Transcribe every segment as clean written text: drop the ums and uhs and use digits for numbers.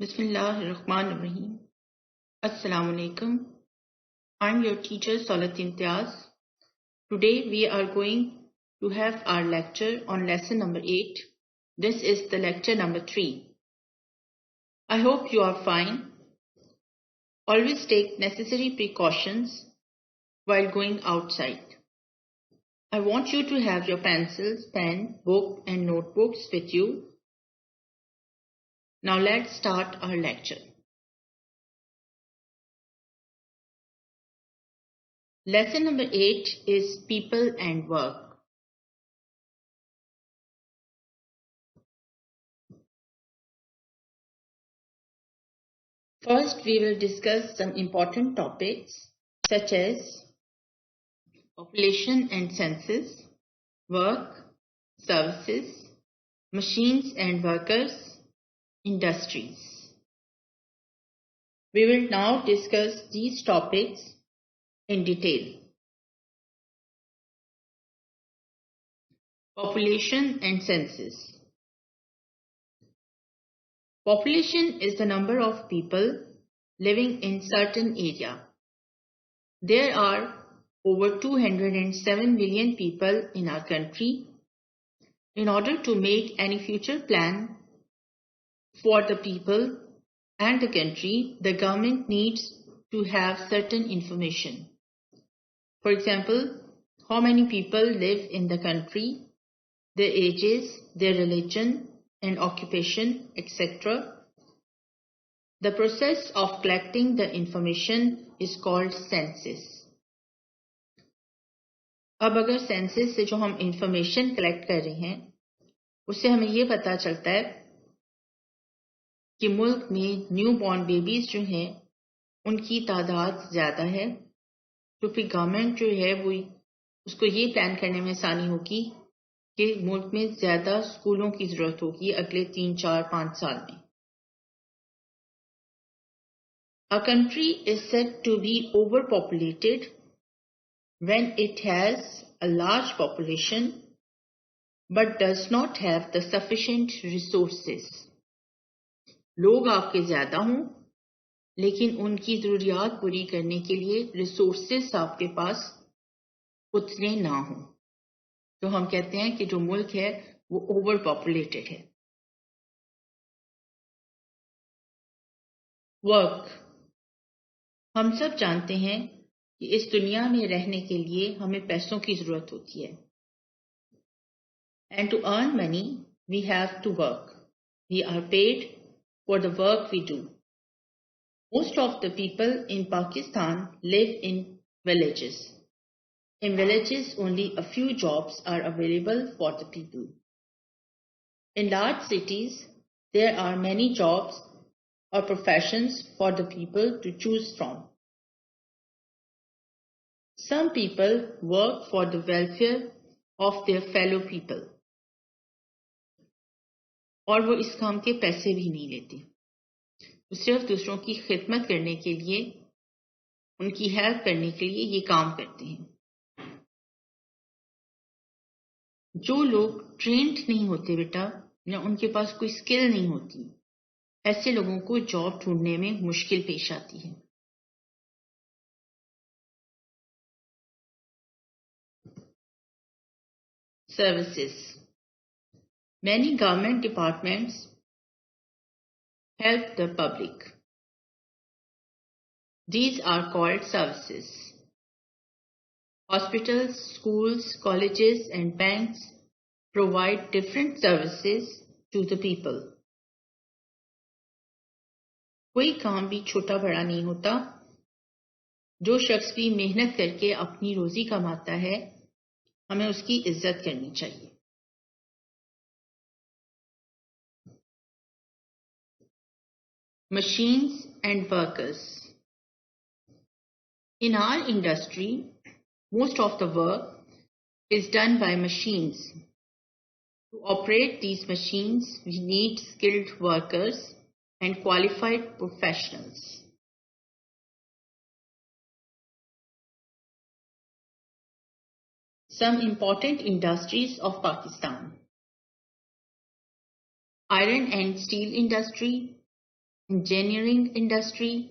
Bismillahirrahmanirrahim. Assalamu alaikum. I'm your teacher Salat Imtiaz. Today we are going to have our lecture on lesson number 8. This is the lecture number 3. I hope you are fine. Always take necessary precautions while going outside. I want you to have your pencils, pen, book and notebooks with you. Now let's start our lecture. Lesson number 8 is people and work. First, we will discuss some important topics such as population and census, work, services, machines and workers, industries. We will now discuss these topics in detail. Population and census. Population is the number of people living in certain area. There are over 207 million people in our country. In order to make any future plan for the people and the country, the government needs to have certain information. For example, how many people live in the country, their ages, their religion and occupation, etc. The process of collecting the information is called census. अब अगर census से जो हम information collect कर रहे हैं उससे हमें ये पता चलता है कि मुल्क में न्यू बॉर्न बेबीज जो हैं उनकी तादाद ज़्यादा है, तो फिर गवर्नमेंट जो है वो उसको ये प्लान करने में आसानी होगी कि मुल्क में ज़्यादा स्कूलों की ज़रूरत होगी अगले 3, 4, 5 साल में. A country is said to be overpopulated when it has a large population but does not have the sufficient resources. लोग आपके ज़्यादा हों लेकिन उनकी ज़रूरियात पूरी करने के लिए रिसोर्सेस आपके पास उतने ना हों, तो हम कहते हैं कि जो मुल्क है वो ओवर पॉपुलेटेड है. वर्क. हम सब जानते हैं कि इस दुनिया में रहने के लिए हमें पैसों की ज़रूरत होती है. And to earn money we have to work. We are paid for the work we do. Most of the people in Pakistan live in villages. In villages, only a few jobs are available for the people. In large cities, there are many jobs or professions for the people to choose from. Some people work for the welfare of their fellow people. और वो इस काम के पैसे भी नहीं लेते, वो सिर्फ दूसरों की खिदमत करने के लिए, उनकी हेल्प करने के लिए ये काम करते हैं. जो लोग ट्रेंड नहीं होते बेटा, या उनके पास कोई स्किल नहीं होती, ऐसे लोगों को जॉब ढूंढने में मुश्किल पेश आती है. Services. Many government departments help the public. These are called services. Hospitals, schools, colleges and banks provide different services to the people. कोई काम भी छोटा बड़ा नहीं होता. जो शख्स भी मेहनत करके अपनी रोजी कमाता है, हमें उसकी इज्जत करनी चाहिए. Machines and workers. In our industry, most of the work is done by machines. To operate these machines, we need skilled workers and qualified professionals. Some important industries of Pakistan. Iron and steel industry, engineering industry,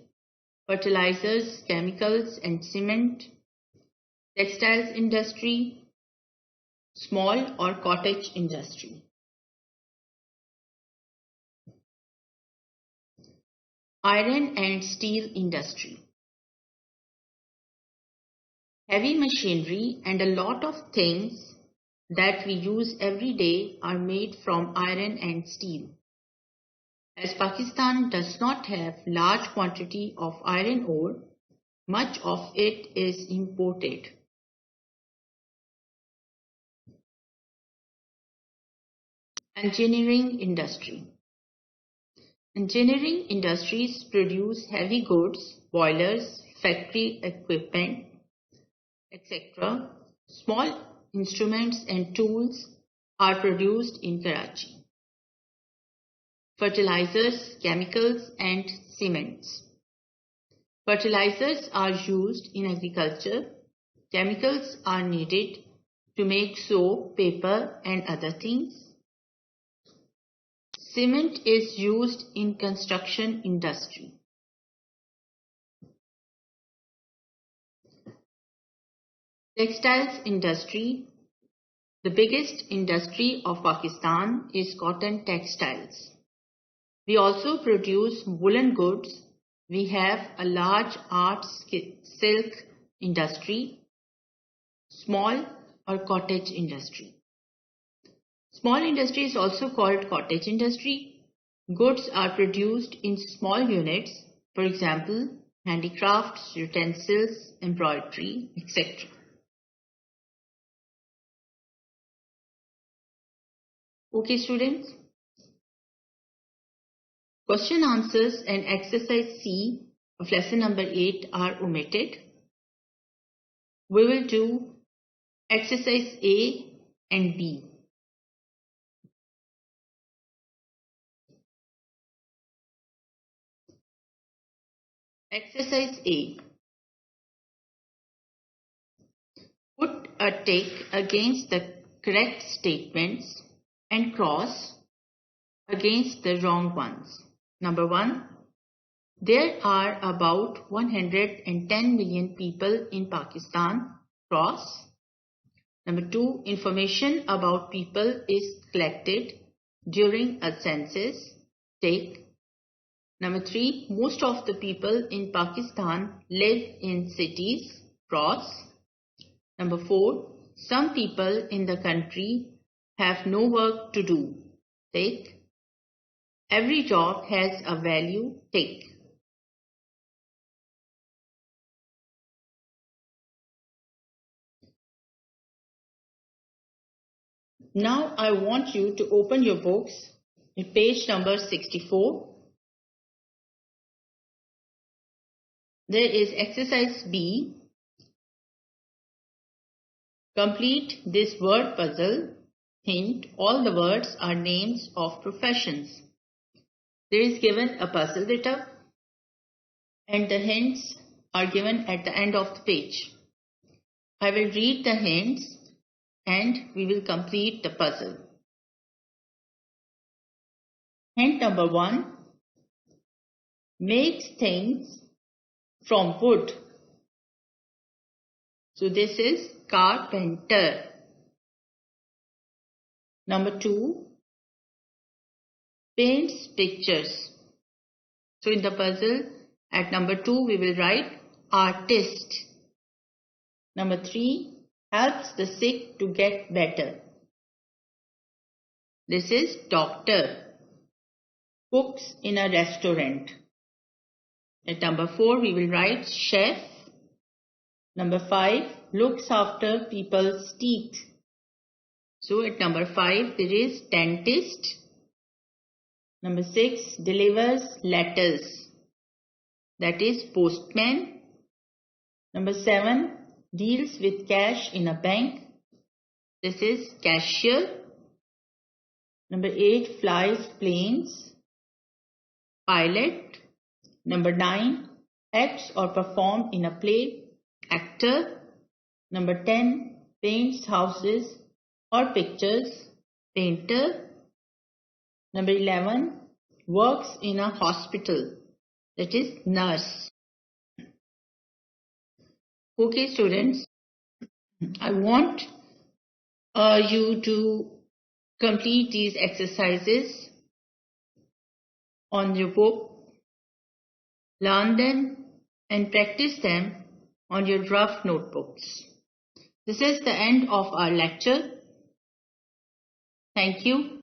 fertilizers, chemicals and cement, textiles industry, small or cottage industry. Iron and steel industry. Heavy machinery and a lot of things that we use every day are made from iron and steel. As Pakistan does not have large quantity of iron ore, much of it is imported. Engineering industry. Engineering industries produce heavy goods, boilers, factory equipment, etc. Small instruments and tools are produced in Karachi. Fertilizers, chemicals and cements. Fertilizers are used in agriculture. Chemicals are needed to make soap, paper and other things. Cement is used in construction industry. Textiles industry. The biggest industry of Pakistan is cotton textiles. We also produce woolen goods. We have a large art silk industry, small or cottage industry. Small industry is also called cottage industry. Goods are produced in small units, for example, handicrafts, utensils, embroidery, etc. Okay, students. Question answers and exercise C of lesson number 8 are omitted. We will do exercise A and B. Exercise A. Put a tick against the correct statements and cross against the wrong ones. Number 1. There are about 110 million people in Pakistan. Cross. Number 2. Information about people is collected during a census. Tick. Number 3. Most of the people in Pakistan live in cities. Cross. Number 4. Some people in the country have no work to do. Tick. Every job has a value. Tick. Now I want you to open your books in page number 64. There is exercise B. Complete this word puzzle. Hint: all the words are names of professions. There is given a puzzle written and the hints are given at the end of the page. I will read the hints and we will complete the puzzle. Hint number 1. Makes things from wood. So this is carpenter. Number 2. Paints pictures. So in the puzzle at number 2 we will write artist. Number 3. Helps the sick to get better. This is doctor. Cooks in a restaurant. At number 4 we will write chef. Number 5. Looks after people's teeth. So at number 5 there is dentist. Number 6. Delivers letters. That is postman. Number 7. Deals with cash in a bank. This is cashier. Number 8. Flies planes. Pilot. Number 9. Acts or perform in a play. Actor. Number 10. Paints houses or pictures. Painter. Number 11. works in a hospital, that is nurse. Okay students, I want you to complete these exercises on your book, learn them and practice them on your rough notebooks. This is the end of our lecture. Thank you.